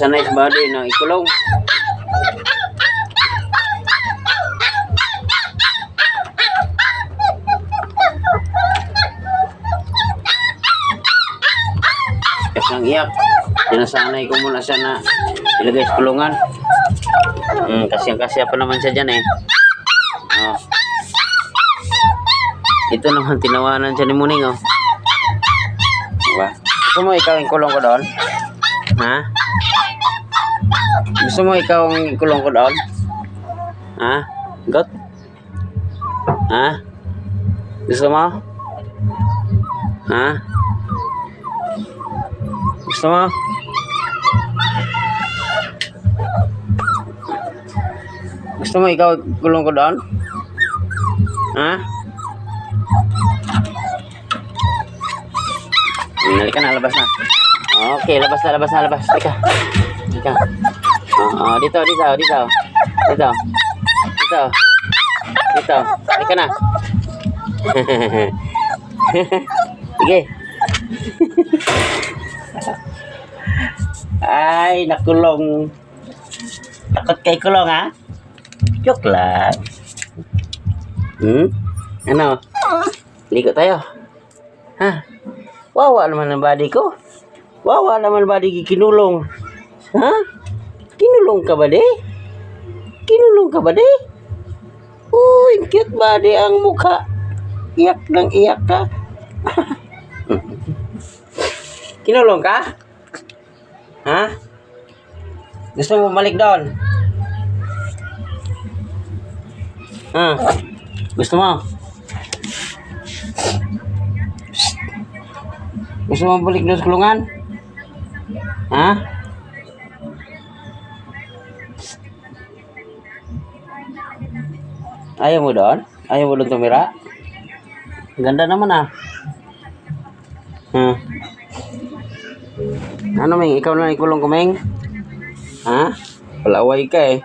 sanay sa body na ikulong. Kasi ang iyak. Sinasanay ko muna siya na ilagay sa kulungan. Kasi pa naman siya dyan eh. Oh. Ito naman tinawanan siya ni Muning oh. Diba? Gusto mo ikaw yung kulong ko doon? Ha? Gusto mo ikaw yung kulong ko doon? Ha? Got? Ha? Gusto mo? Ha? Gusto mo? Gusto mo ikaw kulong ko doon? Ha? Halika na, labas na. Okay, labas na. Halika. Dito. Halika na. Sige. Ay, nakulong. Takot kay kulong, ha? Joke lang. Ano? Ligo tayo. Ha? Wawa naman ang body ko. Wawa naman ang body kinulong. Ha? Kinulong ka ba, de? Uy, cute body ang mukha. Iyak ka. Kinulong ka? Ha? Gusto mo bumalik doon? Ha? Gusto mo? Gusto mo balik doon sa kulungan? Ha? Ayaw mo doon? Ayaw mo doon tumira? Ganda naman ah. Ano Ming? Ikaw na ikulong ko Ming? Ha? Palaway ka eh.